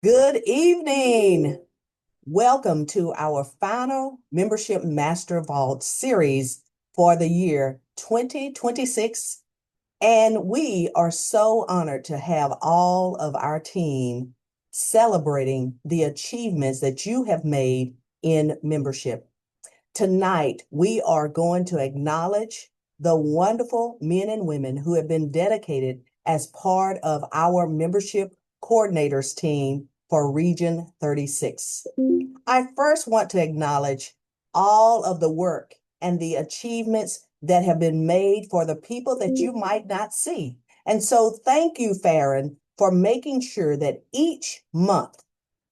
Good evening. Welcome to our final Membership Master Vault series for the year 2026. And we are so honored to have all of our team celebrating the achievements that you have made in membership. Tonight, we are going to acknowledge the wonderful men and women who have been dedicated as part of our membership coordinators team for Region 36. I first want to acknowledge all of the work and the achievements that have been made for the people that you might not see. And so thank you, Farron, for making sure that each month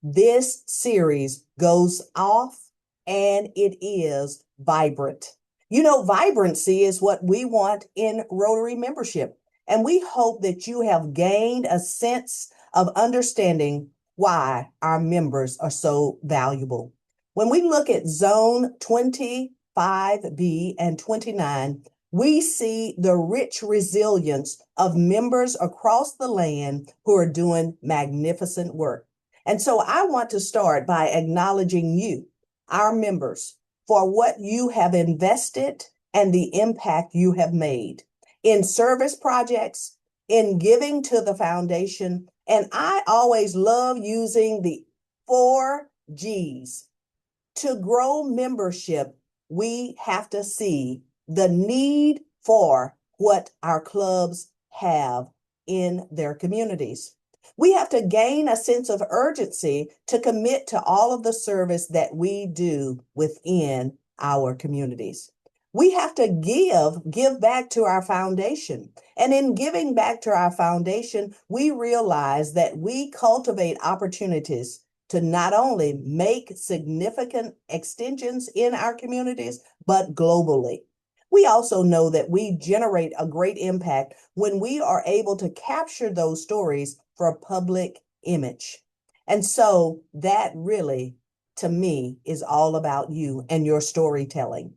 this series goes off and it is vibrant. You know, vibrancy is what we want in Rotary membership. And we hope that you have gained a sense of understanding why our members are so valuable. When we look at Zone 25B and 29, we see the rich resilience of members across the land who are doing magnificent work. And so I want to start by acknowledging you, our members, for what you have invested and the impact you have made in service projects, in giving to the foundation. And I always love using the 4Gs. To grow membership, we have to see the need for what our clubs have in their communities. We have to gain a sense of urgency to commit to all of the service that we do within our communities. We have to give back to our foundation. And in giving back to our foundation, we realize that we cultivate opportunities to not only make significant extensions in our communities, but globally. We also know that we generate a great impact when we are able to capture those stories for public image. And so that really, to me, is all about you and your storytelling.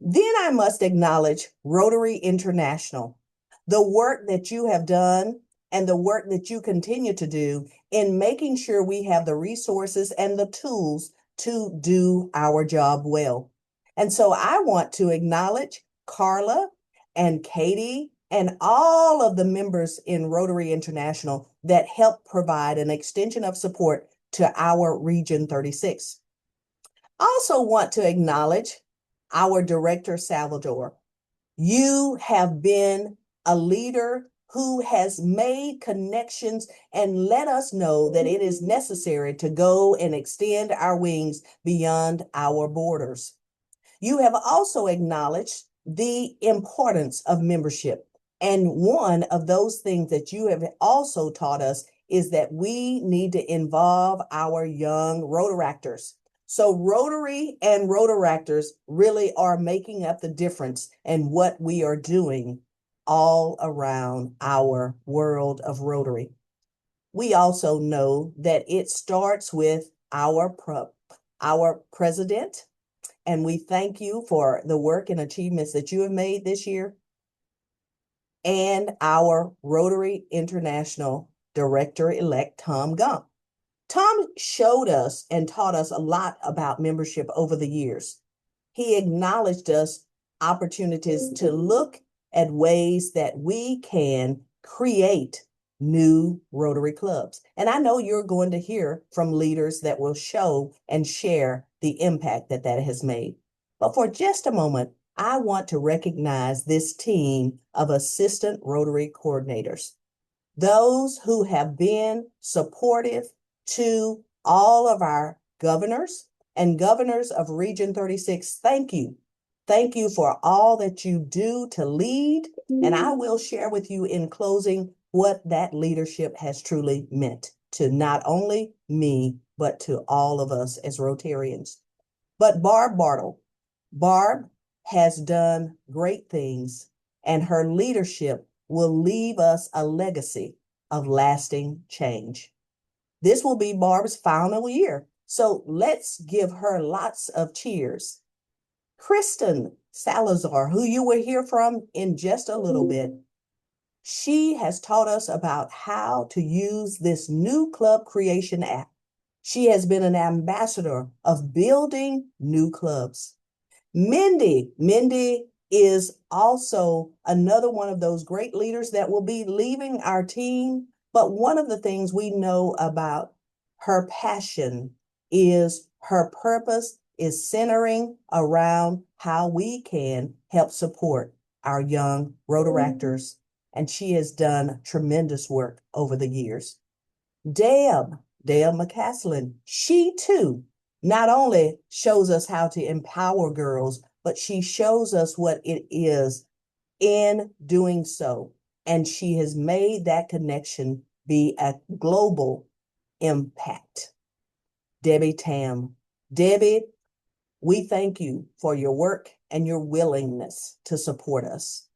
Then I must acknowledge Rotary International, the work that you have done and the work that you continue to do in making sure we have the resources and the tools to do our job well. And so I want to acknowledge Carla and Katie and all of the members in Rotary International that help provide an extension of support to our Region 36. I also want to acknowledge our director, Salvador. You have been a leader who has made connections and let us know that it is necessary to go and extend our wings beyond our borders. You have also acknowledged the importance of membership. And one of those things that you have also taught us is that we need to involve our young Rotaractors. So Rotary and Rotaractors really are making up the difference in what we are doing all around our world of Rotary. We also know that it starts with our president, and we thank you for the work and achievements that you have made this year, and our Rotary International Director-elect, Tom Gump. Tom showed us and taught us a lot about membership over the years. He acknowledged us opportunities to look at ways that we can create new Rotary clubs. And I know you're going to hear from leaders that will show and share the impact that that has made. But for just a moment, I want to recognize this team of assistant Rotary coordinators, those who have been supportive to all of our governors and governors of Region 36. Thank you. Thank you for all that you do to lead. And I will share with you in closing what that leadership has truly meant to not only me, but to all of us as Rotarians. But Barb Bartle, Barb has done great things, and her leadership will leave us a legacy of lasting change. This will be Barb's final year, so let's give her lots of cheers. Kristen Salazar, who you will hear from in just a little bit, She has taught us about how to use this new club creation app. She has been an ambassador of building new clubs. Mindy is also another one of those great leaders that will be leaving our team. But one of the things we know about her passion is her purpose is centering around how we can help support our young Rotaractors. And she has done tremendous work over the years. Deb McCaslin, she too not only shows us how to empower girls, but she shows us what it is in doing so. And she has made that connection be a global impact. Debbie Tam. Debbie, we thank you for your work and your willingness to support us.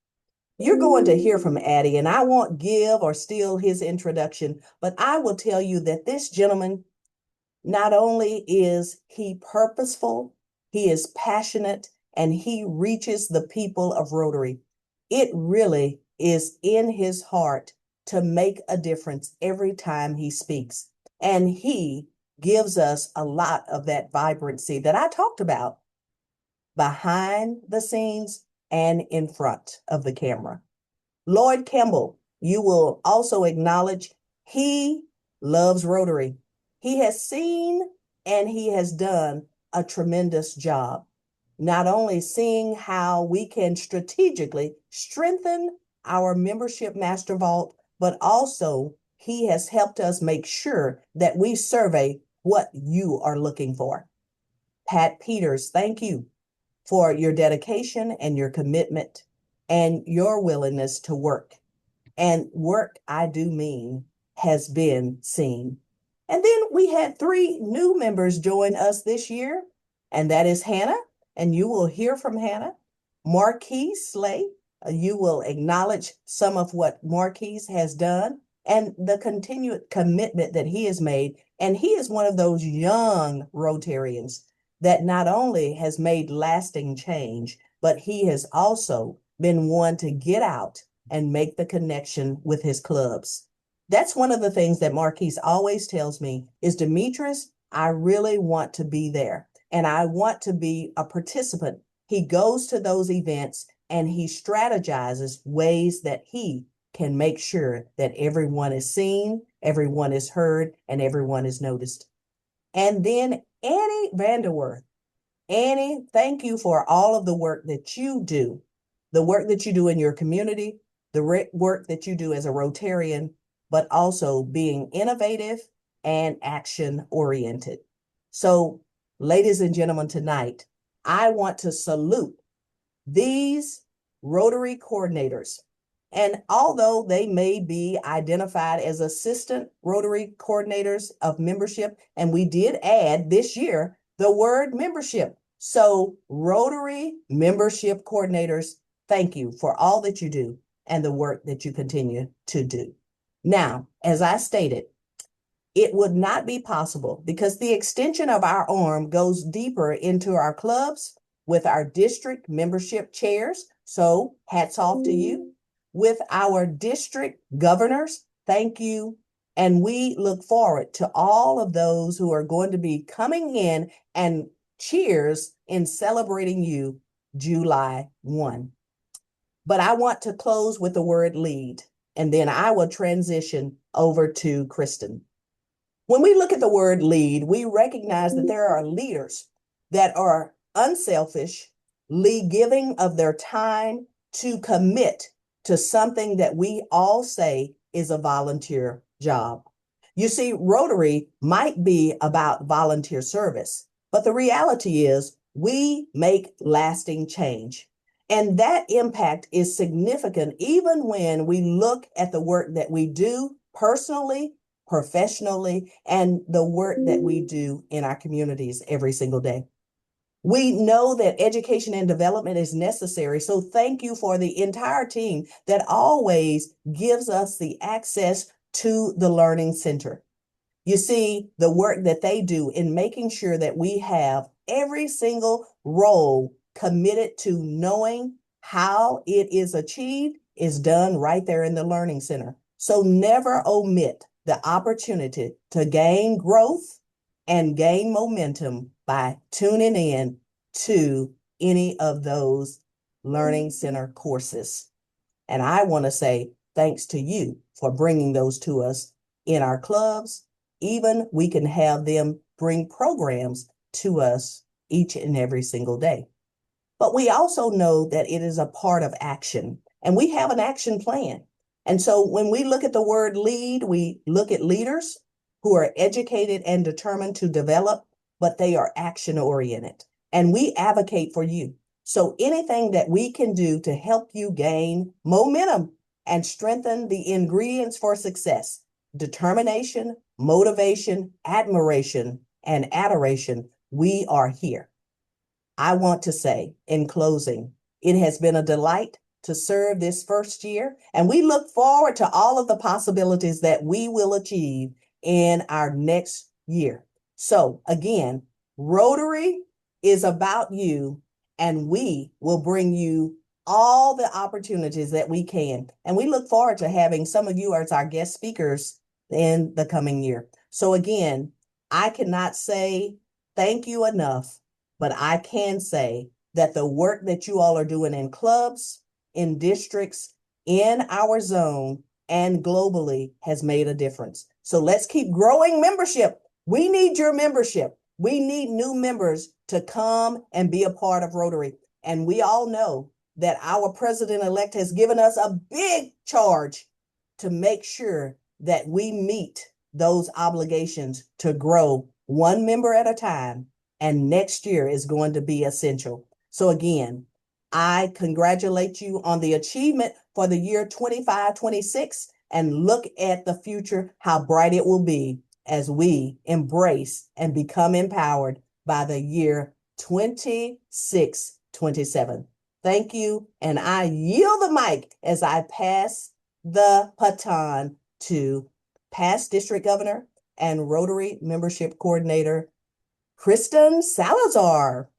You're going to hear from Addie, and I won't give or steal his introduction, but I will tell you that this gentleman, not only is he purposeful, he is passionate, and he reaches the people of Rotary. It really is in his heart to make a difference every time he speaks. And he gives us a lot of that vibrancy that I talked about behind the scenes and in front of the camera. Lloyd Campbell, you will also acknowledge he loves Rotary. He has seen and he has done a tremendous job, not only seeing how we can strategically strengthen our membership master vault, but also he has helped us make sure that we survey what you are looking for. Pat Peters, thank you for your dedication and your commitment and your willingness to work. And work, I do mean, has been seen. And then we had 3 new members join us this year, and that is Hannah, and you will hear from Hannah. Marquise Slay, you will acknowledge some of what Marquise has done and the continued commitment that he has made. And he is one of those young Rotarians that not only has made lasting change, but he has also been one to get out and make the connection with his clubs. That's one of the things that Marquise always tells me is, Demetrius, I really want to be there and I want to be a participant. He goes to those events and he strategizes ways that he can make sure that everyone is seen, everyone is heard, and everyone is noticed. And then Annie Vanderwerth. Annie, thank you for all of the work that you do, the work that you do in your community, the work that you do as a Rotarian, but also being innovative and action-oriented. So, ladies and gentlemen, tonight, I want to salute these Rotary coordinators. And although they may be identified as assistant Rotary coordinators of membership, and we did add this year the word membership. So Rotary membership coordinators, thank you for all that you do and the work that you continue to do. Now, as I stated, it would not be possible because the extension of our arm goes deeper into our clubs with our district membership chairs. So hats off to you. With our district governors, thank you. And we look forward to all of those who are going to be coming in, and cheers in celebrating you July 1. But I want to close with the word lead, and then I will transition over to Kristen. When we look at the word lead, we recognize that there are leaders that are unselfishly giving of their time to commit to something that we all say is a volunteer job. You see, Rotary might be about volunteer service, but the reality is we make lasting change. And that impact is significant even when we look at the work that we do personally, professionally, and the work that we do in our communities every single day. We know that education and development is necessary. So thank you for the entire team that always gives us the access to the Learning Center. You see, the work that they do in making sure that we have every single role committed to knowing how it is achieved is done right there in the Learning Center. So never omit the opportunity to gain growth and gain momentum by tuning in to any of those Learning Center courses. And I want to say thanks to you for bringing those to us in our clubs. Even we can have them bring programs to us each and every single day. But we also know that it is a part of action, and we have an action plan. And so when we look at the word lead, we look at leaders who are educated and determined to develop, but they are action oriented. And we advocate for you. So anything that we can do to help you gain momentum and strengthen the ingredients for success, determination, motivation, admiration, and adoration, we are here. I want to say in closing, it has been a delight to serve this first year, and we look forward to all of the possibilities that we will achieve in our next year. So again, Rotary is about you, and we will bring you all the opportunities that we can. And we look forward to having some of you as our guest speakers in the coming year. So again, I cannot say thank you enough, but I can say that the work that you all are doing in clubs, in districts, in our zone, and globally has made a difference. So let's keep growing membership. We need your membership. We need new members to come and be a part of Rotary. And we all know that our president-elect has given us a big charge to make sure that we meet those obligations to grow one member at a time. And next year is going to be essential. So again, I congratulate you on the achievement for the year 25-26 and look at the future, how bright it will be as we embrace and become empowered by the year 26-27. Thank you. And I yield the mic as I pass the baton to past district governor and Rotary membership coordinator, Kristen Salazar.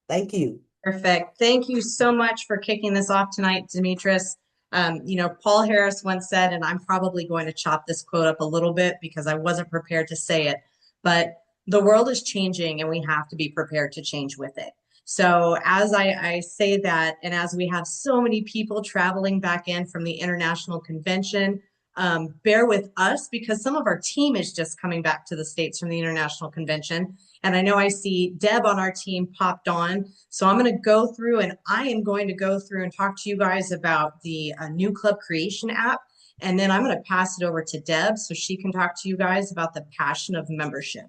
Thank you. Perfect. Thank you so much for kicking this off tonight, Demetris. Paul Harris once said, and I'm probably going to chop this quote up a little bit because I wasn't prepared to say it, but the world is changing and we have to be prepared to change with it. So as I say that, and as we have so many people traveling back in from the international convention, bear with us because some of our team is just coming back to the States from the international convention. And I know I see Deb on our team popped on. So I'm going to go through and I am going to go through and talk to you guys about the new club creation app. And then I'm going to pass it over to Deb so she can talk to you guys about the passion of membership.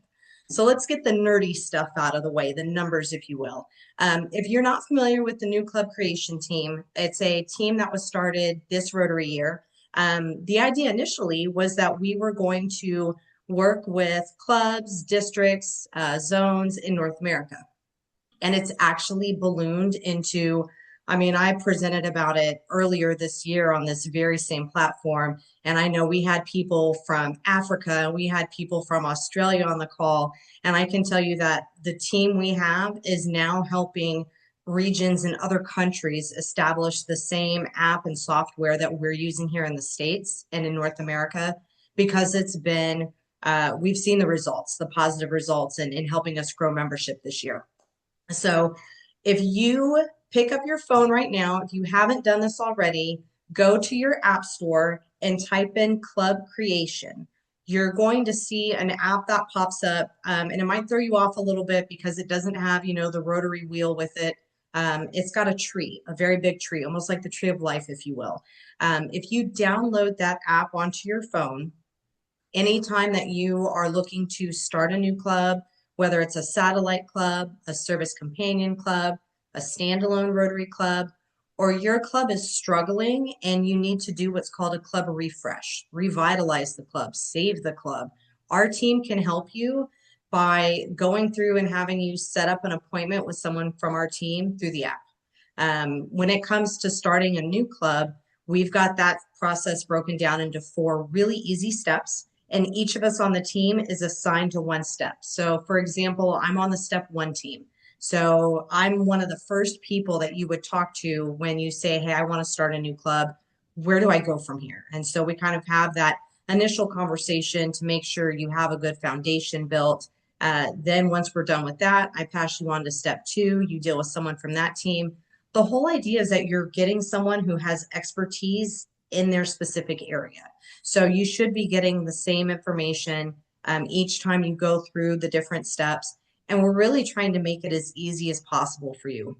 So let's get the nerdy stuff out of the way, the numbers, if you will. If you're not familiar with the new club creation team, it's a team that was started this Rotary year. The idea initially was that we were going to work with clubs, districts, zones in North America. And it's actually ballooned into, I presented about it earlier this year on this very same platform. And I know we had people from Africa, we had people from Australia on the call. And I can tell you that the team we have is now helping regions in other countries establish the same app and software that we're using here in the States and in North America, because it's been, we've seen the results, the positive results in helping us grow membership this year. So if you pick up your phone right now, if you haven't done this already, go to your app store and type in Club Creation. You're going to see an app that pops up, and it might throw you off a little bit because it doesn't have, the rotary wheel with it. It's got a tree, a very big tree, almost like the tree of life, if you will. If you download that app onto your phone, anytime that you are looking to start a new club, whether it's a satellite club, a service companion club, a standalone Rotary club, or your club is struggling and you need to do what's called a club refresh, revitalize the club, save the club, our team can help you by going through and having you set up an appointment with someone from our team through the app. When it comes to starting a new club, we've got that process broken down into 4 really easy steps. And each of us on the team is assigned to one step. So for example, I'm on the step 1 team. So I'm one of the first people that you would talk to when you say, hey, I want to start a new club. where do I go from here? And so we kind of have that initial conversation to make sure you have a good foundation built. Then once we're done with that, I pass you on to step two. You deal with someone from that team. The whole idea is that you're getting someone who has expertise in their specific area. So you should be getting the same information each time you go through the different steps. And we're really trying to make it as easy as possible for you.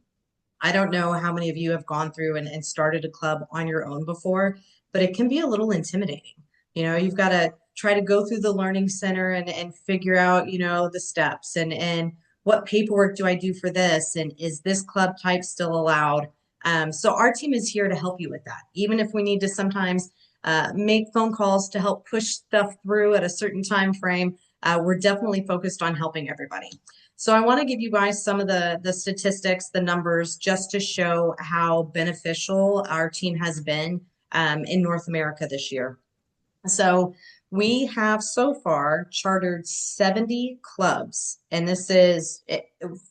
I don't know how many of you have gone through and started a club on your own before, but it can be a little intimidating. You've got to try to go through the learning center and figure out, the steps and what paperwork do I do for this? And is this club type still allowed? So our team is here to help you with that. Even if we need to sometimes make phone calls to help push stuff through at a certain time frame, we're definitely focused on helping everybody. So I want to give you guys some of the statistics, the numbers, just to show how beneficial our team has been in North America this year. So we have so far chartered 70 clubs, and this is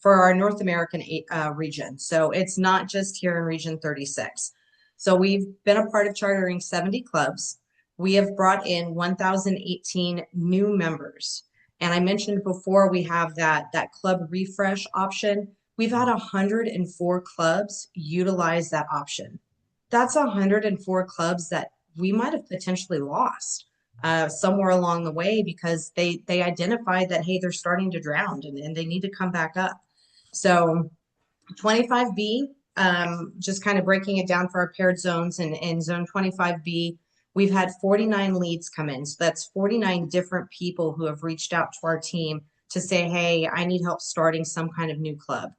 for our North American region. So it's not just here in Region 36. So we've been a part of chartering 70 clubs. We have brought in 1,018 new members. And I mentioned before we have that club refresh option. We've had 104 clubs utilize that option. That's 104 clubs that we might have potentially lost somewhere along the way because they identified that, hey, they're starting to drown and they need to come back up. So 25B, just kind of breaking it down for our paired zones, and in zone 25B, we've had 49 leads come in. So that's 49 different people who have reached out to our team to say, hey, I need help starting some kind of new club.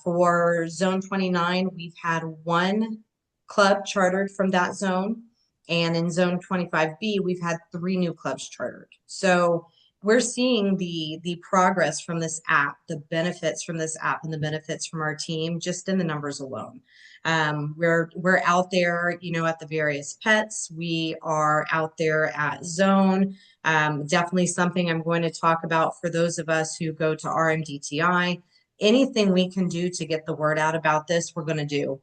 For zone 29, we've had one club chartered from that zone. And in zone 25B, we've had 3 new clubs chartered. So we're seeing the progress from this app, the benefits from this app, and the benefits from our team just in the numbers alone. We're out there, at the various pets. We are out there at Zone. Definitely something I'm going to talk about for those of us who go to RMDTI. Anything we can do to get the word out about this, we're going to do.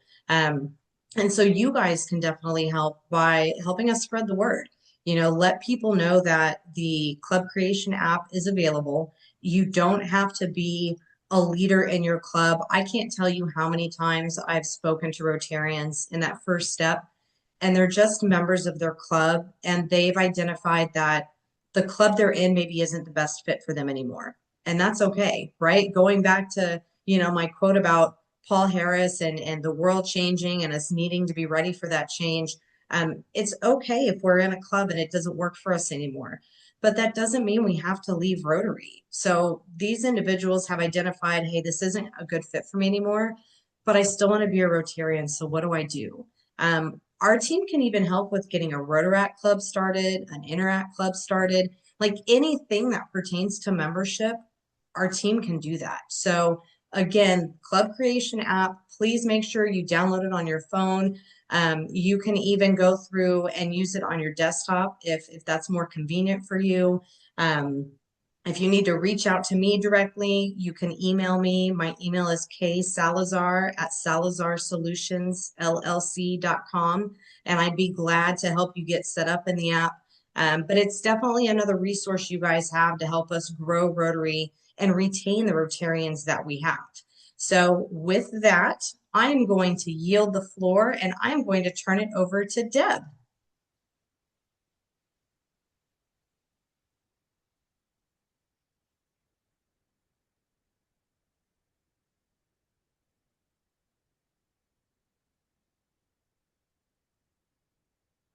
And so you guys can definitely help by helping us spread the word. Let people know that the Club Creation app is available. You don't have to be a leader in your club. I can't tell you how many times I've spoken to Rotarians in that first step, and they're just members of their club, and they've identified that the club they're in maybe isn't the best fit for them anymore. And that's okay, right? Going back to, my quote about Paul Harris and the world changing and us needing to be ready for that change. It's okay if we're in a club and it doesn't work for us anymore, but that doesn't mean we have to leave Rotary. So these individuals have identified, hey, this isn't a good fit for me anymore, but I still want to be a Rotarian. So what do I do? Our team can even help with getting a Rotaract club started, an Interact club started, like anything that pertains to membership, our team can do that. So again, Club Creation app, please make sure you download it on your phone. You can even go through and use it on your desktop if that's more convenient for you. If you need to reach out to me directly, you can email me. My email is ksalazar@salazarsolutionsllc.com, and I'd be glad to help you get set up in the app. But it's definitely another resource you guys have to help us grow Rotary and retain the Rotarians that we have. So with that, I'm going to yield the floor and I'm going to turn it over to Deb.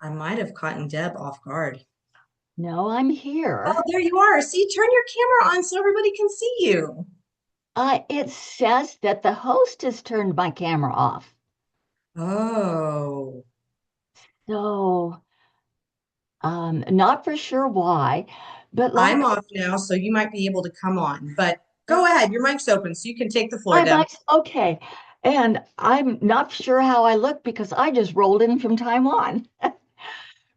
I might have caught Deb off guard. No, I'm here. Oh, there you are. See, turn your camera on so everybody can see you. It says that the host has turned my camera off. Oh. So, not for sure why, but I'm off now, so you might be able to come on, but go ahead. Your mic's open, so you can take the floor, Deb. Okay. And I'm not sure how I look because I just rolled in from Taiwan.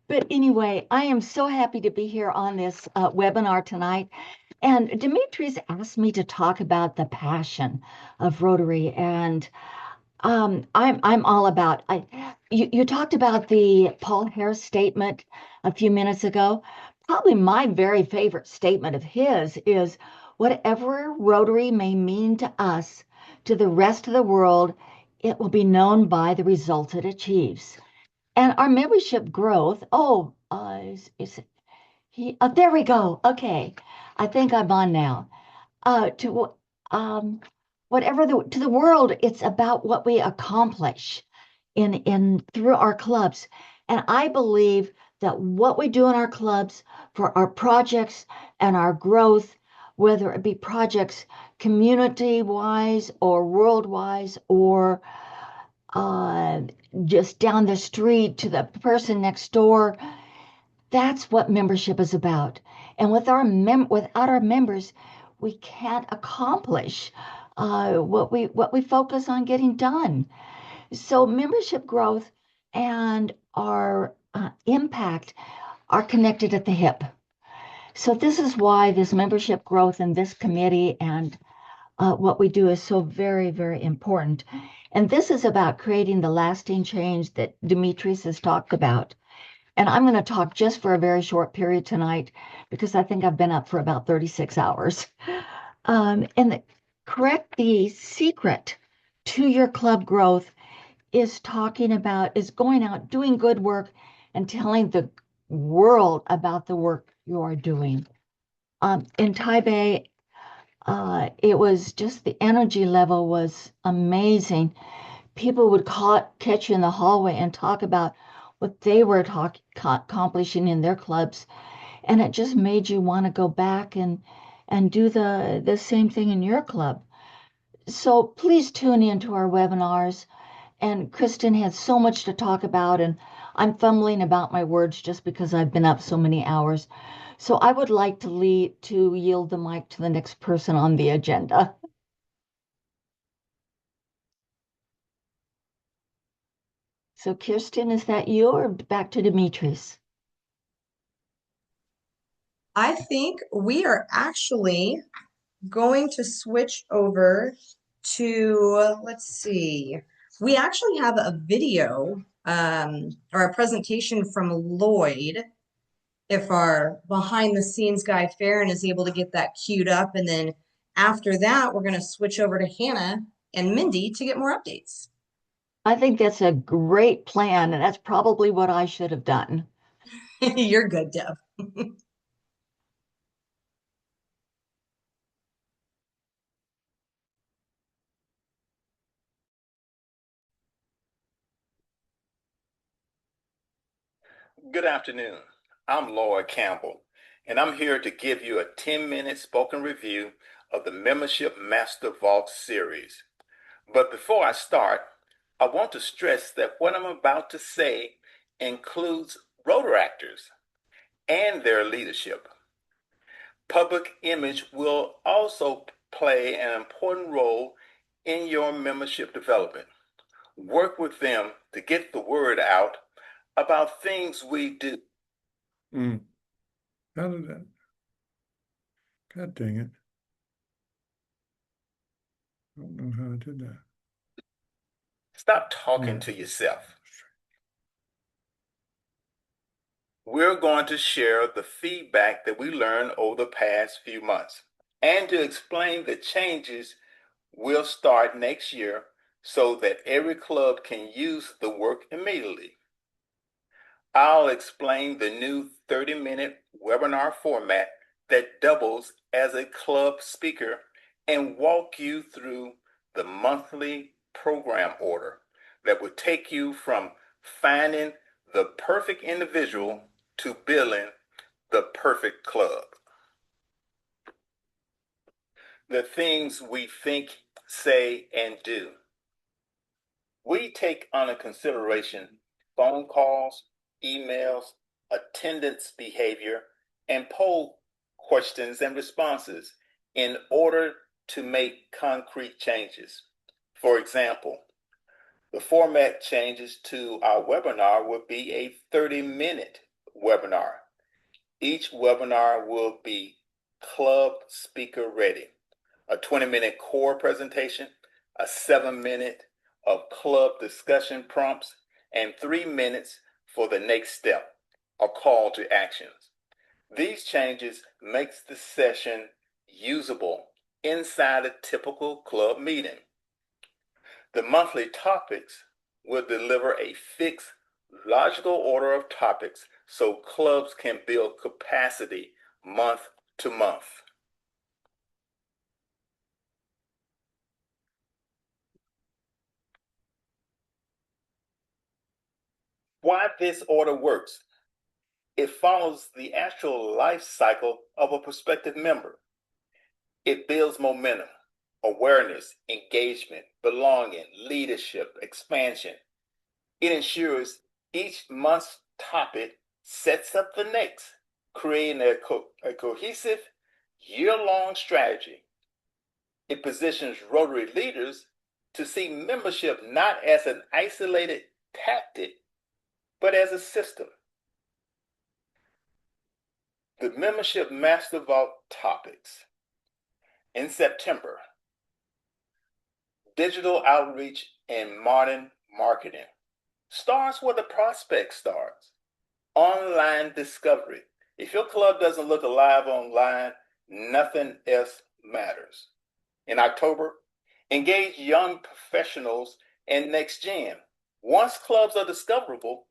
But anyway, I am so happy to be here on this webinar tonight. And Demetrius asked me to talk about the passion of Rotary. And I'm all about you talked about the Paul Harris statement a few minutes ago. Probably my very favorite statement of his is whatever Rotary may mean to us, to the rest of the world, it will be known by the results it achieves. And our membership growth, is he there we go. Okay. I think I'm on now. To um whatever to the world, it's about what we accomplish in through our clubs. And I believe that what we do in our clubs for our projects and our growth, whether it be projects community wise or world wise or uh, just down the street to the person next door, that's what membership is about. And without our members, we can't accomplish what we focus on getting done. So membership growth and our impact are connected at the hip. So this is why this membership growth in this committee and what we do is so very, very important. And this is about creating the lasting change that Demetrius has talked about. And I'm going to talk just for a very short period tonight because I think I've been up for about 36 hours. The secret to your club growth is going out, doing good work, and telling the world about the work you are doing. In Taipei, it was just the energy level was amazing. People would catch you in the hallway and talk about what they were accomplishing in their clubs, and it just made you want to go back and do the same thing in your club. So please tune into our webinars. And Kristen had so much to talk about, and I'm fumbling about my words just because I've been up so many hours. So I would like to yield the mic to the next person on the agenda. So Kirsten, is that you or back to Demetrius? I think we are actually going to switch over to, let's see, we actually have a video or a presentation from Lloyd. If our behind the scenes guy Farron is able to get that queued up. And then after that, we're going to switch over to Hannah and Mindy to get more updates. I think that's a great plan, and that's probably what I should have done. You're good, Deb. Good afternoon. I'm Lloyd Campbell, and I'm here to give you a 10-minute spoken review of the Membership Master Vault series. But before I start, I want to stress that what I'm about to say includes Rotaractors and their leadership. Public image will also play an important role in your membership development. Work with them to get the word out about things we do. How did that? God dang it. I don't know how I did that. Stop talking to yourself. We're going to share the feedback that we learned over the past few months and to explain the changes we'll start next year so that every club can use the work immediately. I'll explain the new 30-minute webinar format that doubles as a club speaker and walk you through the monthly program order that will take you from finding the perfect individual to building the perfect club. The things we think, say, and do. We take under consideration phone calls, emails, attendance behavior, and poll questions and responses in order to make concrete changes. For example, the format changes to our webinar will be a 30-minute webinar. Each webinar will be club speaker ready. A 20-minute core presentation, a 7-minute of club discussion prompts, and 3 minutes for the next step, a call to actions. These changes makes the session usable inside a typical club meeting. The monthly topics will deliver a fixed, logical order of topics so clubs can build capacity month to month. Why this order works? It follows the actual life cycle of a prospective member. It builds momentum, awareness, engagement, belonging, leadership, expansion. It ensures each month's topic sets up the next, creating a cohesive, year-long strategy. It positions Rotary leaders to see membership not as an isolated tactic, but as a system. The Membership Master Vault topics. In September, digital outreach and modern marketing starts where the prospect starts. Online discovery. If your club doesn't look alive online, nothing else matters. In October, engage young professionals and next gen. Once clubs are discoverable,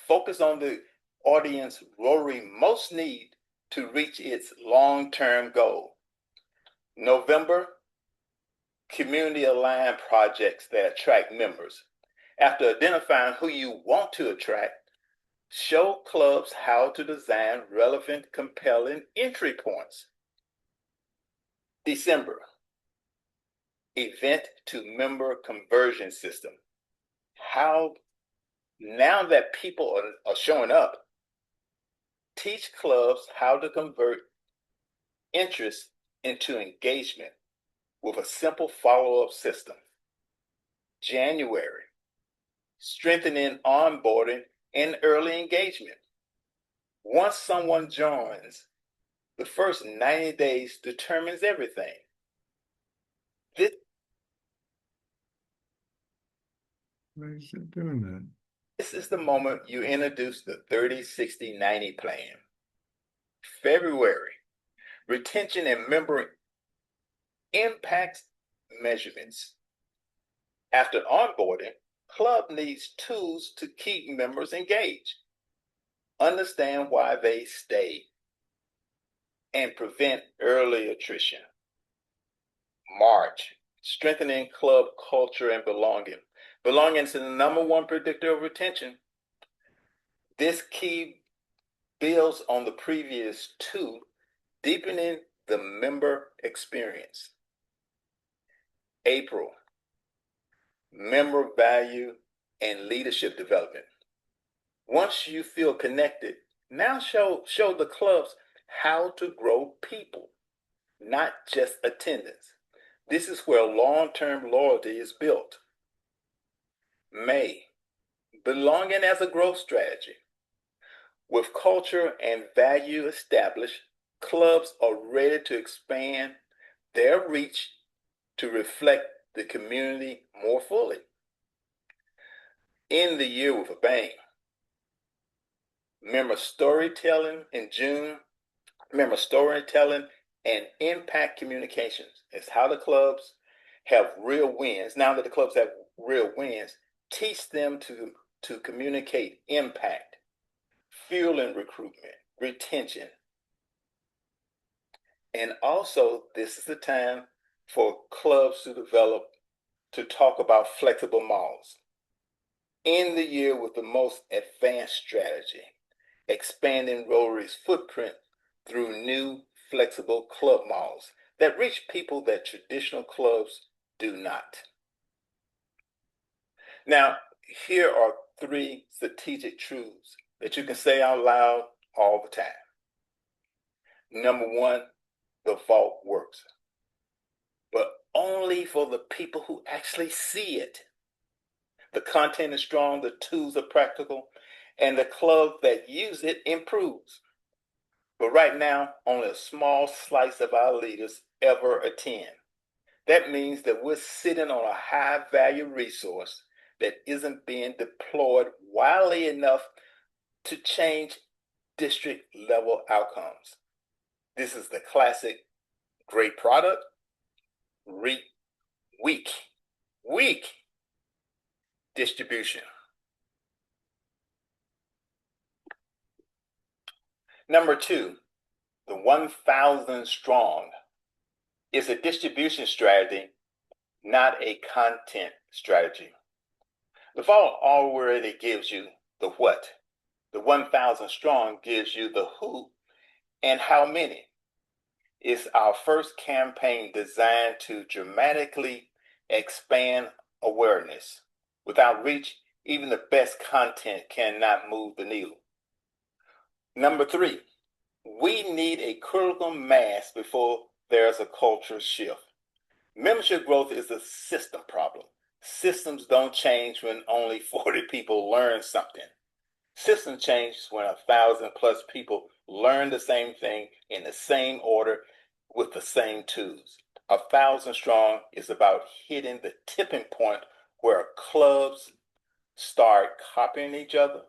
focus on the audience Rotary most need to reach its long-term goal. November, community aligned projects that attract members. After identifying who you want to attract, show clubs how to design relevant, compelling entry points. December, event to member conversion system. How, now that people are showing up, teach clubs how to convert interest into engagement with a simple follow-up system. January, strengthening onboarding and early engagement. Once someone joins, the first 90 days determines everything. Why is it doing that? This is the moment you introduce the 30-60-90 plan. February, retention and member impact measurements. After onboarding, club needs tools to keep members engaged, understand why they stay, and prevent early attrition. March, strengthening club culture and belonging. Belonging is the number one predictor of retention. This key builds on the previous two, deepening the member experience. April, member value and leadership development. Once you feel connected, now show the clubs how to grow people, not just attendance. This is where long-term loyalty is built. May, belonging as a growth strategy. With culture and value established, clubs are ready to expand their reach to reflect the community more fully. End the year with a bang. Member storytelling in June. Member storytelling and impact communications. It's how the clubs have real wins. Now that the clubs have real wins, teach them to communicate impact, fueling recruitment, retention. And also, this is the time for clubs to talk about flexible models. End the year with the most advanced strategy, expanding Rotary's footprint through new flexible club models that reach people that traditional clubs do not. Now, here are 3 strategic truths that you can say out loud all the time. Number 1, the vault works, but only for the people who actually see it. The content is strong, the tools are practical, and the club that use it improves. But right now, only a small slice of our leaders ever attend. That means that we're sitting on a high value resource that isn't being deployed widely enough to change district level outcomes. This is the classic great product, weak distribution. Number two, the 1,000 strong is a distribution strategy, not a content strategy. The vault already gives you the what. The 1,000 strong gives you the who and how many. It's our first campaign designed to dramatically expand awareness. Without reach, even the best content cannot move the needle. Number three, we need a critical mass before there's a cultural shift. Membership growth is a system problem. Systems don't change when only 40 people learn something. System changes when 1,000+ people learn the same thing in the same order with the same tools. 1,000 strong is about hitting the tipping point where clubs start copying each other.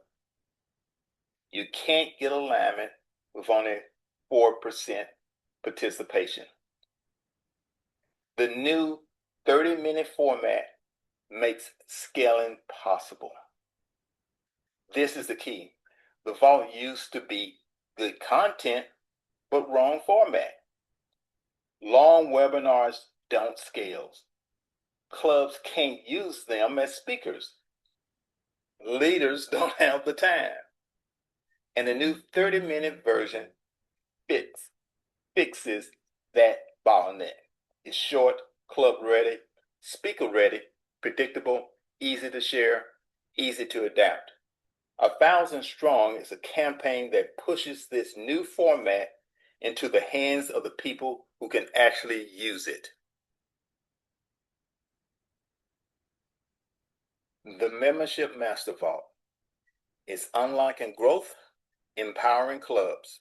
You can't get alignment with only 4% participation. The new 30-minute format makes scaling possible. This is the key. The vault used to be good content, but wrong format. Long webinars don't scale. Clubs can't use them as speakers. Leaders don't have the time. And the new 30-minute version fixes that bottleneck. It's short, club ready, speaker ready, predictable, easy to share, easy to adapt. 1,000 strong is a campaign that pushes this new format into the hands of the people who can actually use it. The Membership Master Vault is unlocking growth, empowering clubs.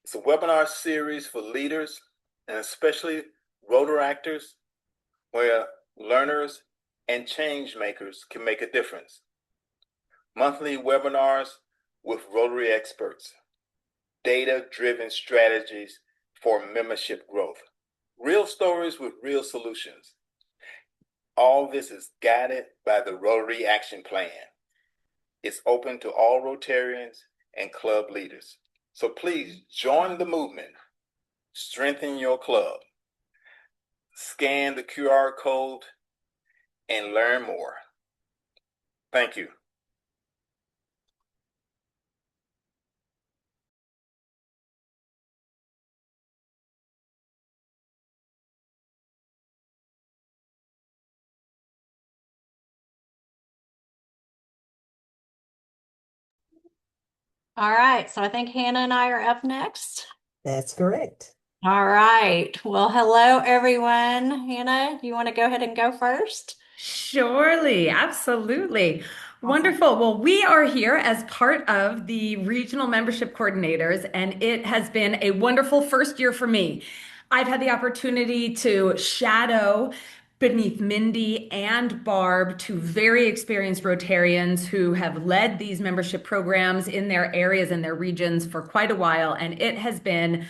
It's a webinar series for leaders and especially Rotaractors, where learners and change makers can make a difference. Monthly webinars with Rotary experts. Data-driven strategies for membership growth. Real stories with real solutions. All this is guided by the Rotary Action Plan. It's open to all Rotarians and club leaders. So please join the movement. Strengthen your club. Scan the QR code and learn more. Thank you. All right, so I think Hannah and I are up next. That's correct. All right. Well, hello, everyone. Hannah, you want to go ahead and go first? Surely, absolutely. Wonderful. Well, we are here as part of the regional membership coordinators, and it has been a wonderful first year for me. I've had the opportunity to shadow beneath Mindy and Barb, two very experienced Rotarians who have led these membership programs in their areas and their regions for quite a while, and it has been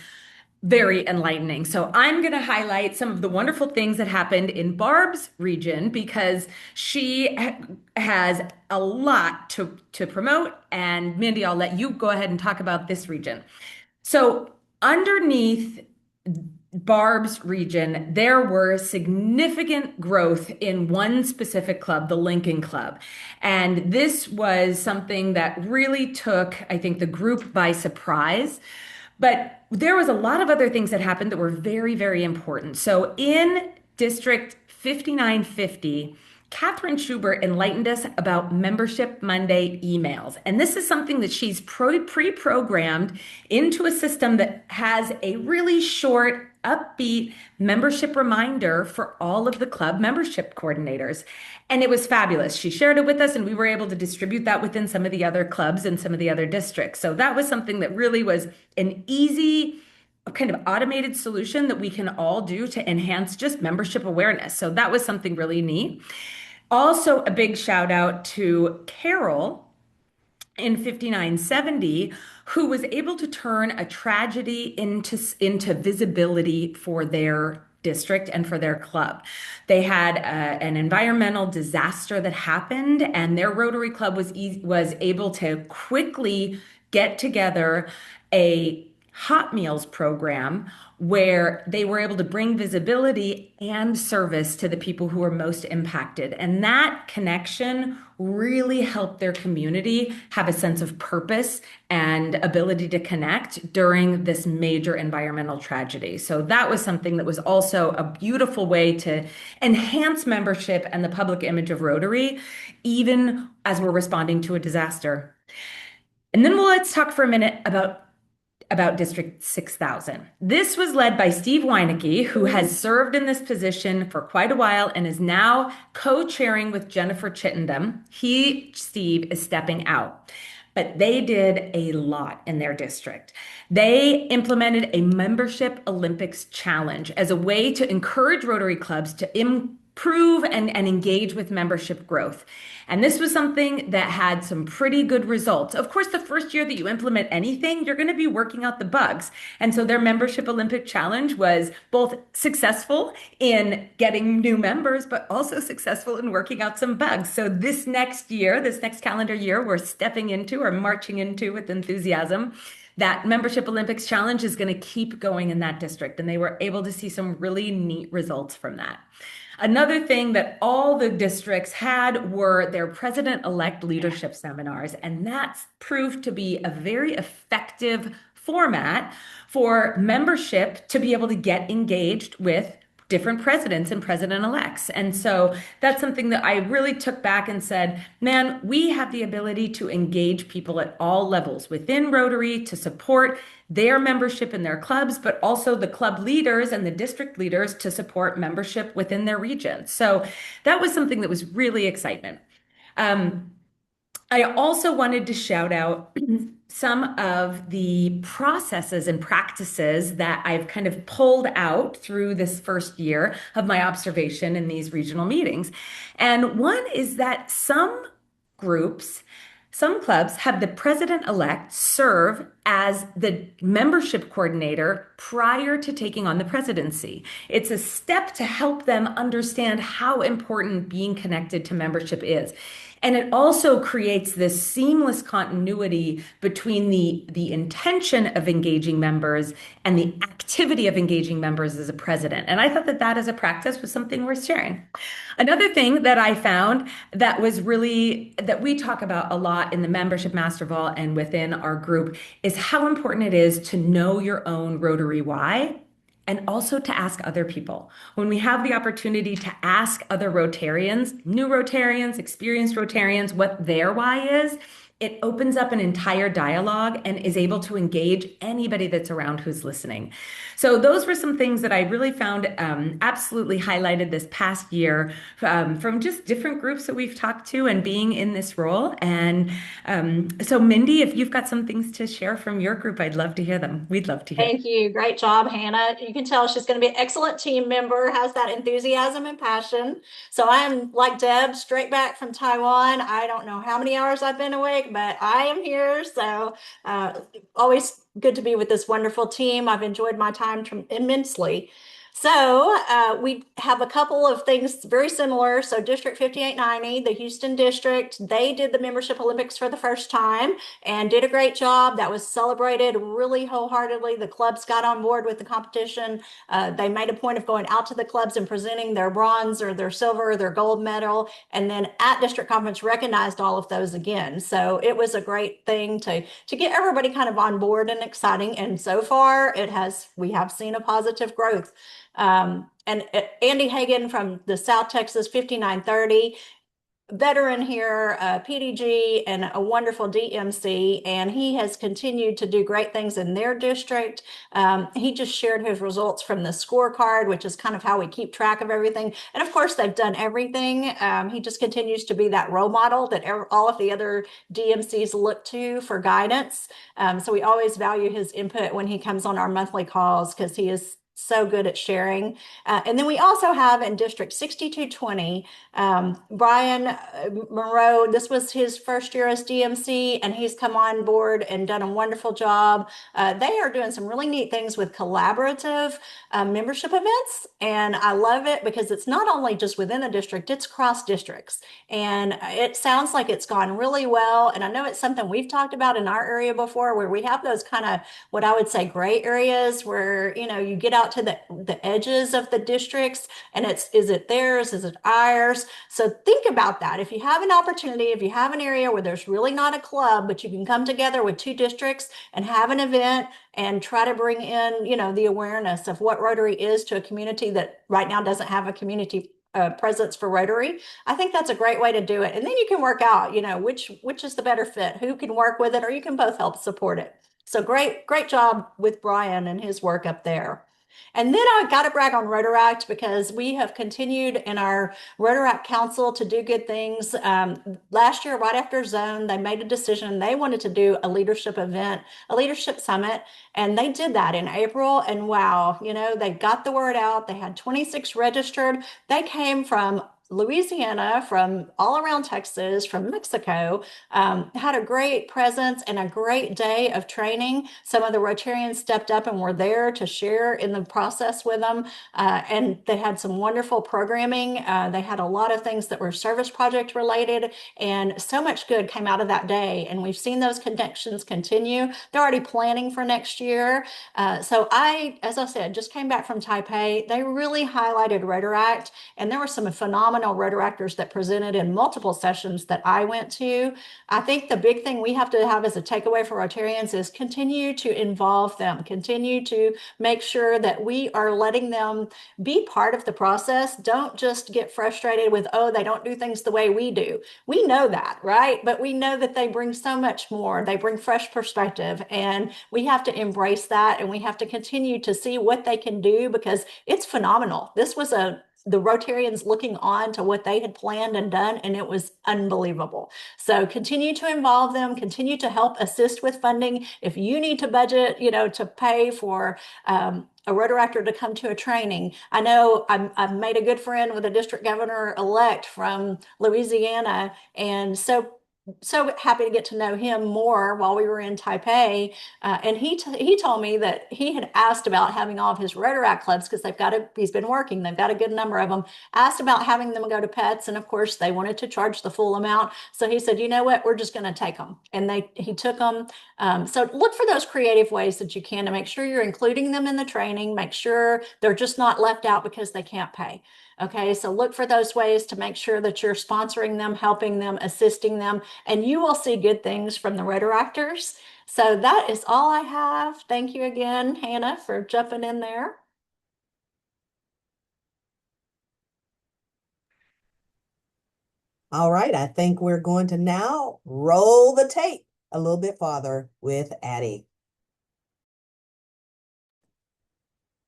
very enlightening. So I'm going to highlight some of the wonderful things that happened in Barb's region because she has a lot to promote. And Mindy, I'll let you go ahead and talk about this region. So underneath Barb's region, there were significant growth in one specific club, the Lincoln Club. And this was something that really took, I think, the group by surprise. But there was a lot of other things that happened that were very, very important. So in District 5950, Catherine Schubert enlightened us about Membership Monday emails. And this is something that she's pre-programmed into a system that has a really short, upbeat membership reminder for all of the club membership coordinators. And it was fabulous. She shared it with us, and we were able to distribute that within some of the other clubs and some of the other districts. So that was something that really was an easy a kind of automated solution that we can all do to enhance just membership awareness. So that was something really neat. Also, a big shout out to Carol in 5970, who was able to turn a tragedy into visibility for their district and for their club. They had an environmental disaster that happened, and their Rotary Club was able to quickly get together a hot meals program where they were able to bring visibility and service to the people who were most impacted. And that connection really helped their community have a sense of purpose and ability to connect during this major environmental tragedy. So that was something that was also a beautiful way to enhance membership and the public image of Rotary, even as we're responding to a disaster. And then let's talk for a minute about District 6000. This was led by Steve Weinecke, who has served in this position for quite a while and is now co-chairing with Jennifer Chittenden. Steve, is stepping out. But they did a lot in their district. They implemented a Membership Olympics challenge as a way to encourage Rotary clubs to improve and engage with membership growth. And this was something that had some pretty good results. Of course, the first year that you implement anything, you're going to be working out the bugs. And so their Membership Olympic Challenge was both successful in getting new members, but also successful in working out some bugs. So this next calendar year, we're stepping into or marching into with enthusiasm. That Membership Olympics Challenge is going to keep going in that district. And they were able to see some really neat results from that. Another thing that all the districts had were their president-elect leadership seminars, and that's proved to be a very effective format for membership to be able to get engaged with different presidents and president-elects. And so that's something that I really took back and said, man, we have the ability to engage people at all levels within Rotary to support their membership in their clubs, but also the club leaders and the district leaders to support membership within their region. So that was something that was really excitement. I also wanted to shout out some of the processes and practices that I've kind of pulled out through this first year of my observation in these regional meetings. And one is that some clubs have the president-elect serve as the membership coordinator prior to taking on the presidency. It's a step to help them understand how important being connected to membership is. And it also creates this seamless continuity between the intention of engaging members and the activity of engaging members as a president. And I thought that as a practice was something worth sharing. Another thing that I found that we talk about a lot in the Membership Master Vault and within our group is how important it is to know your own Rotary why. And also to ask other people. When we have the opportunity to ask other Rotarians, new Rotarians, experienced Rotarians, what their why is, it opens up an entire dialogue and is able to engage anybody that's around who's listening. So those were some things that I really found absolutely highlighted this past year from just different groups that we've talked to and being in this role. And so Mindy, if you've got some things to share from your group, I'd love to hear them. We'd love to hear. Thank you. Great job, Hannah. You can tell she's going to be an excellent team member, has that enthusiasm and passion. So I'm like Deb, straight back from Taiwan. I don't know how many hours I've been awake, but I am here. So always good to be with this wonderful team. I've enjoyed my time immensely. So we have a couple of things very similar. So District 5890, the Houston district, they did the Membership Olympics for the first time and did a great job. That was celebrated really wholeheartedly. The clubs got on board with the competition. They made a point of going out to the clubs and presenting their bronze or their silver or their gold medal. And then at district conference recognized all of those again. So it was a great thing to get everybody kind of on board and exciting. And so far we have seen a positive growth. And Andy Hagan from the South Texas 5930, veteran here, PDG, and a wonderful DMC, and he has continued to do great things in their district. He just shared his results from the scorecard, which is kind of how we keep track of everything. And of course, they've done everything. He just continues to be that role model that all of the other DMCs look to for guidance. So we always value his input when he comes on our monthly calls because he is so good at sharing. And then we also have in District 6220, Brian Monroe. This was his first year as DMC, and he's come on board and done a wonderful job. They are doing some really neat things with collaborative membership events, and I love it because it's not only just within a district, it's cross districts. And it sounds like it's gone really well. And I know it's something we've talked about in our area before, where we have those kind of what I would say gray areas where, you get out to the edges of the districts and is it theirs? Is it ours? So think about that. If you have an opportunity, if you have an area where there's really not a club, but you can come together with two districts and have an event and try to bring in, the awareness of what Rotary is to a community that right now doesn't have a community presence for Rotary. I think that's a great way to do it. And then you can work out, which is the better fit, who can work with it, or you can both help support it. So great job with Brian and his work up there. And then I got to brag on Rotaract because we have continued in our Rotaract Council to do good things. Last year, right after Zone, they made a decision. They wanted to do a leadership event, a leadership summit, and they did that in April. And wow, they got the word out. They had 26 registered. They came from Louisiana, from all around Texas, from Mexico, had a great presence and a great day of training. Some of the Rotarians stepped up and were there to share in the process with them. And they had some wonderful programming. They had a lot of things that were service project related, and so much good came out of that day. And we've seen those connections continue. They're already planning for next year. So as I said, just came back from Taipei. They really highlighted Rotaract, and there were some phenomenal Rotaractors that presented in multiple sessions that I went to. I think the big thing we have to have as a takeaway for Rotarians is continue to involve them, continue to make sure that we are letting them be part of the process. Don't just get frustrated with, oh, they don't do things the way we do. We know that, right? But we know that they bring so much more. They bring fresh perspective, and we have to embrace that, and we have to continue to see what they can do because it's phenomenal. This was the Rotarians looking on to what they had planned and done, and it was unbelievable. So continue to involve them, continue to help assist with funding. If you need to budget, to pay for a Rotaractor to come to a training. I know I've made a good friend with a district governor-elect from Louisiana, and so happy to get to know him more while we were in Taipei. And he told me that he had asked about having all of his Rotaract clubs because he's been working, they've got a good number of them, asked about having them go to pets. And of course they wanted to charge the full amount. So he said, you know what, we're just going to take them. And he took them. So look for those creative ways that you can to make sure you're including them in the training, make sure they're just not left out because they can't pay. Okay, so look for those ways to make sure that you're sponsoring them, helping them, assisting them, and you will see good things from the Rotaractors. So that is all I have. Thank you again, Hannah, for jumping in there. All right, I think we're going to now roll the tape a little bit farther with Addie.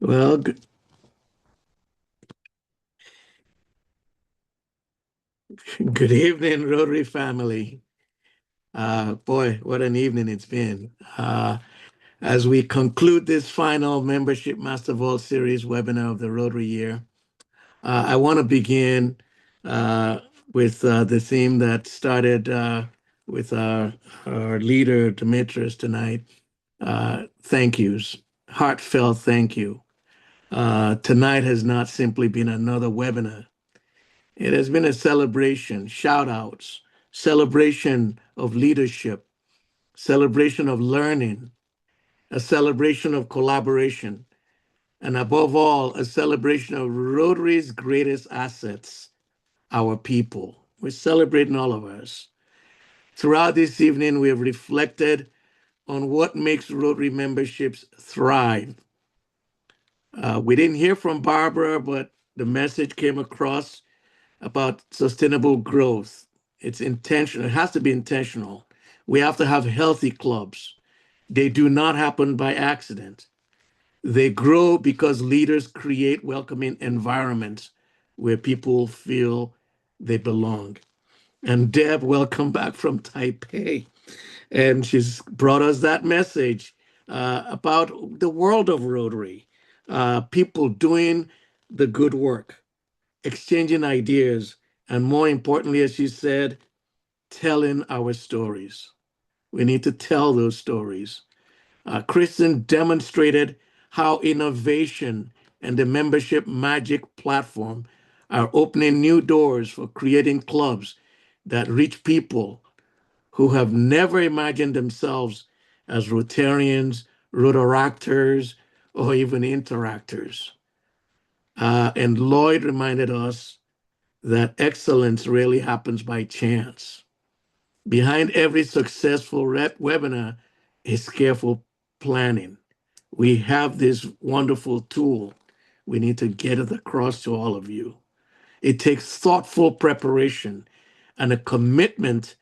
Well, good evening, Rotary family. Boy, what an evening it's been. As we conclude this final Membership Master Vault Series webinar of the Rotary year, I want to begin with the theme that started with our leader, Demetrius, tonight. Thank yous, heartfelt thank you. Tonight has not simply been another webinar. It has been a celebration, shout outs, celebration of leadership, celebration of learning, a celebration of collaboration, and above all, a celebration of Rotary's greatest assets, our people. We're celebrating all of us. Throughout this evening, we have reflected on what makes Rotary memberships thrive. We didn't hear from Barbara, but the message came across about sustainable growth, It's intentional. It has to be intentional. We have to have healthy clubs. They do not happen by accident. They grow because leaders create welcoming environments where people feel they belong. And Deb, welcome back from Taipei. And she's brought us that message about the world of Rotary, people doing the good work, exchanging ideas, and more importantly, as she said, telling our stories. We need to tell those stories. Kristen demonstrated how innovation and the Membership Magic platform are opening new doors for creating clubs that reach people who have never imagined themselves as Rotarians, Rotaractors, or even Interactors. And Lloyd reminded us that excellence rarely happens by chance. Behind every successful webinar is careful planning. We have this wonderful tool. We need to get it across to all of you. It takes thoughtful preparation and a commitment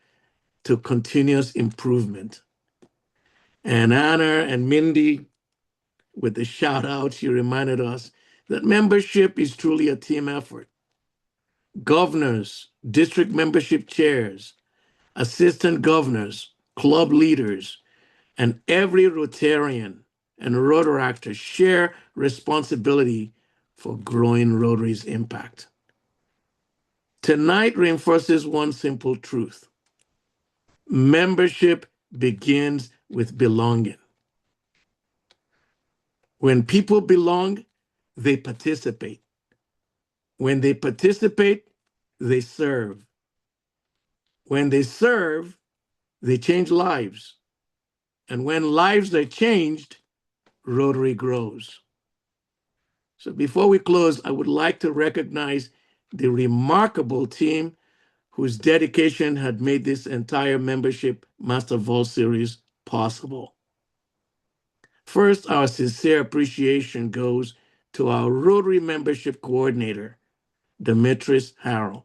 to continuous improvement. And Anna and Mindy, with the shout out, she reminded us that membership is truly a team effort. Governors, district membership chairs, assistant governors, club leaders, and every Rotarian and Rotaractor share responsibility for growing Rotary's impact. Tonight reinforces one simple truth. Membership begins with belonging. When people belong, they participate. When they participate, they serve. When they serve, they change lives. And when lives are changed, Rotary grows. So before we close, I would like to recognize the remarkable team whose dedication had made this entire Membership Master Vault series possible. First, our sincere appreciation goes to our Rotary Membership Coordinator, Demetris Harrell,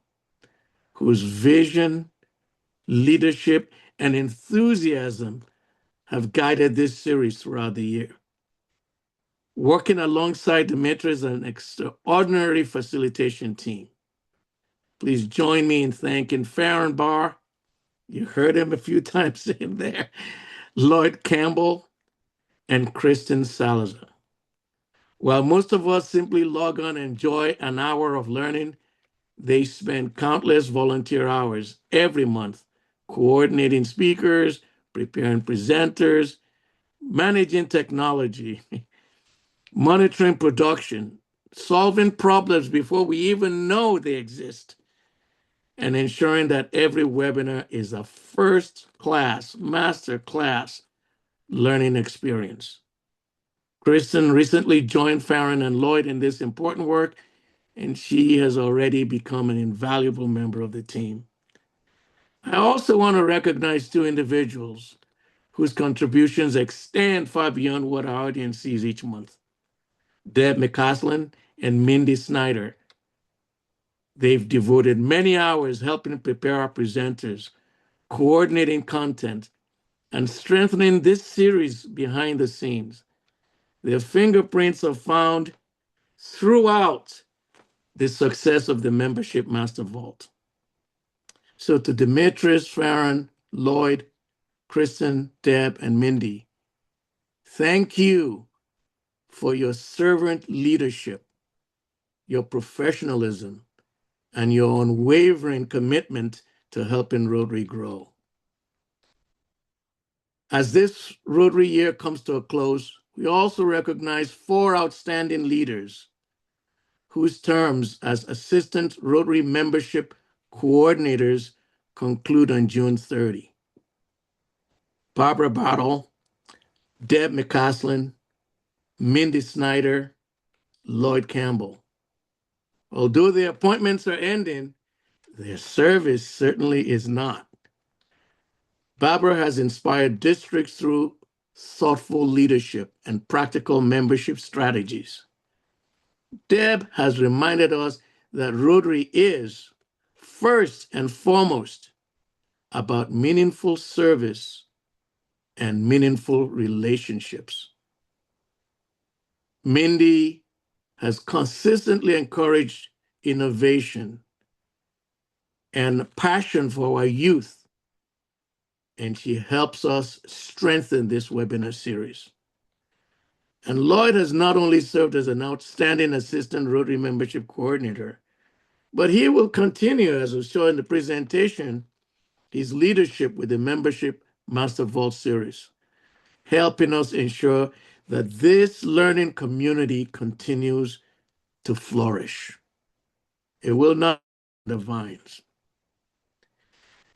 whose vision, leadership, and enthusiasm have guided this series throughout the year. Working alongside Demetris and an extraordinary facilitation team. Please join me in thanking Farron Barr. You heard him a few times in there. Lloyd Campbell and Kristen Salazar. While most of us simply log on and enjoy an hour of learning, they spend countless volunteer hours every month coordinating speakers, preparing presenters, managing technology, monitoring production, solving problems before we even know they exist, and ensuring that every webinar is a first-class, master-class learning experience. Kristen recently joined Farron and Lloyd in this important work, and she has already become an invaluable member of the team. I also want to recognize two individuals whose contributions extend far beyond what our audience sees each month. Deb McCaslin and Mindy Snyder. They've devoted many hours helping prepare our presenters, coordinating content, and strengthening this series behind the scenes. Their fingerprints are found throughout the success of the Membership Master Vault. So to Demetris, Farron, Lloyd, Kristen, Deb, and Mindy, thank you for your servant leadership, your professionalism, and your unwavering commitment to helping Rotary grow. As this Rotary year comes to a close, we also recognize 4 outstanding leaders whose terms as Assistant Rotary Membership Coordinators conclude on June 30. Barbara Battle, Deb McCaslin, Mindy Snyder, Lloyd Campbell. Although their appointments are ending, their service certainly is not. Barbara has inspired districts through thoughtful leadership and practical membership strategies. Deb has reminded us that Rotary is, first and foremost, about meaningful service and meaningful relationships. Mindy has consistently encouraged innovation and passion for our youth, and she helps us strengthen this webinar series. And Lloyd has not only served as an outstanding assistant Rotary membership coordinator, but he will continue, as was shown in the presentation, his leadership with the Membership Master Vault series, helping us ensure that this learning community continues to flourish. It will not be the vines.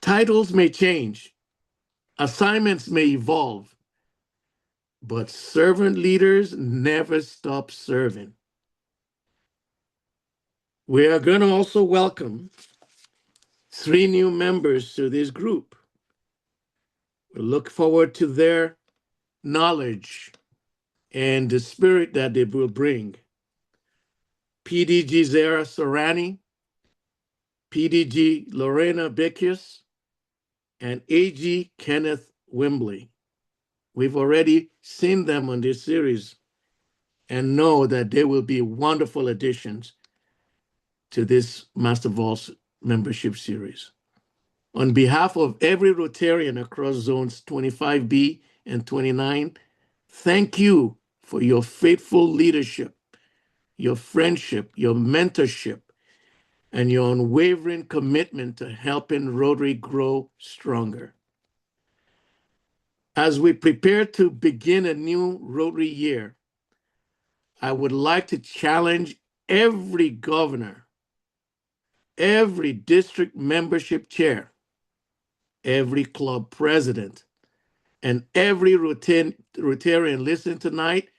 Titles may change, assignments may evolve, but servant leaders never stop serving. We are going to also welcome 3 new members to this group. We look forward to their knowledge and the spirit that they will bring. PDG Zara Sorani, PDG Lorena Beckius, and AG Kenneth Wembley. We've already seen them on this series and know that they will be wonderful additions to this Master Vault membership series. On behalf of every Rotarian across zones 25B and 29, thank you for your faithful leadership, your friendship, your mentorship, and your unwavering commitment to helping Rotary grow stronger. As we prepare to begin a new Rotary year, I would like to challenge every governor, every district membership chair, every club president, and every Rotarian listening tonight,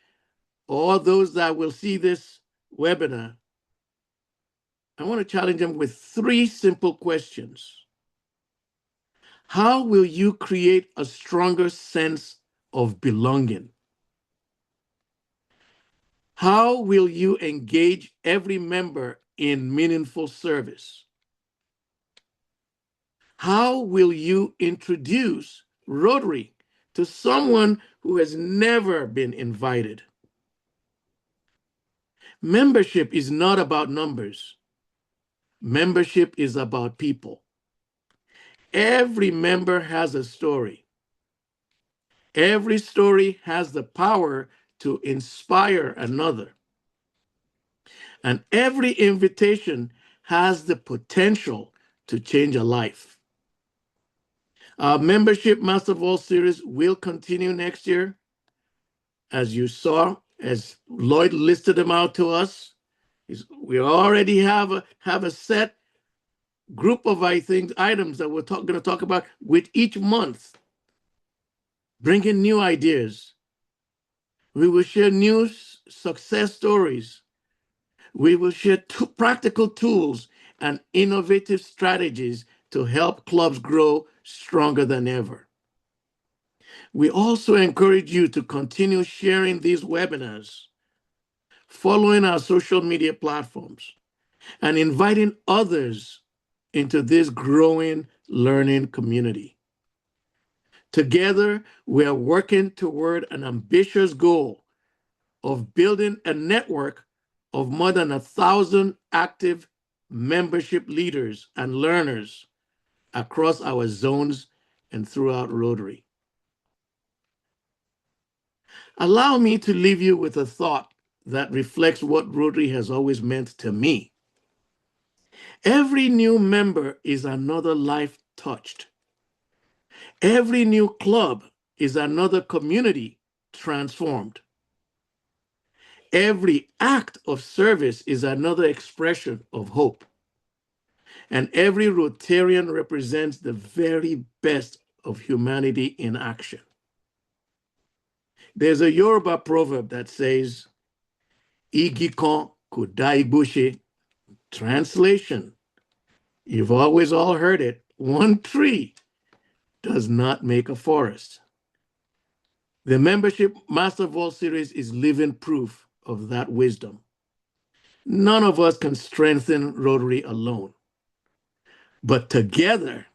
or those that will see this webinar. I want to challenge them with 3 simple questions. How will you create a stronger sense of belonging? How will you engage every member in meaningful service? How will you introduce Rotary to someone who has never been invited? Membership is not about numbers. Membership is about people. Every member has a story. Every story has the power to inspire another. And every invitation has the potential to change a life. Our Membership Master Vault series will continue next year. As you saw, as Lloyd listed them out to us, we already have a set group of items that we're going to talk about with each month, bringing new ideas. We will share new success stories. We will share practical tools and innovative strategies to help clubs grow stronger than ever. We also encourage you to continue sharing these webinars, following our social media platforms, and inviting others into this growing learning community. Together, we are working toward an ambitious goal of building a network of more than 1,000 active membership leaders and learners across our zones and throughout Rotary. Allow me to leave you with a thought that reflects what Rotary has always meant to me. Every new member is another life touched. Every new club is another community transformed. Every act of service is another expression of hope. And every Rotarian represents the very best of humanity in action. There's a Yoruba proverb that says, Igi kan kò dá igbó ṣe. Translation, you've always all heard it, one tree does not make a forest. The Membership Master Vault series is living proof of that wisdom. None of us can strengthen Rotary alone, but together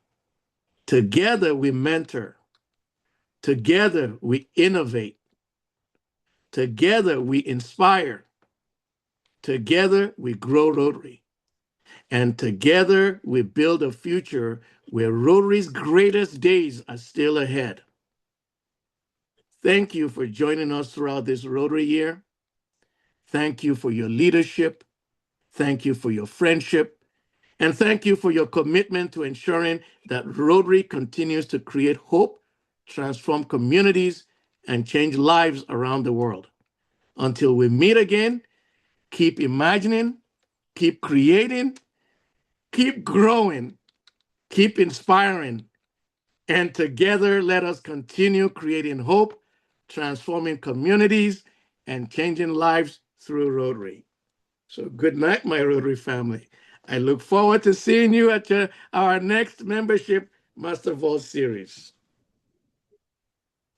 Together we mentor. Together we innovate. Together we inspire. Together we grow Rotary. And together we build a future where Rotary's greatest days are still ahead. Thank you for joining us throughout this Rotary year. Thank you for your leadership. Thank you for your friendship. And thank you for your commitment to ensuring that Rotary continues to create hope, transform communities, and change lives around the world. Until we meet again, keep imagining, keep creating, keep growing, keep inspiring, and together let us continue creating hope, transforming communities, and changing lives through Rotary. So good night, my Rotary family. I look forward to seeing you at our next Membership Master Vault series.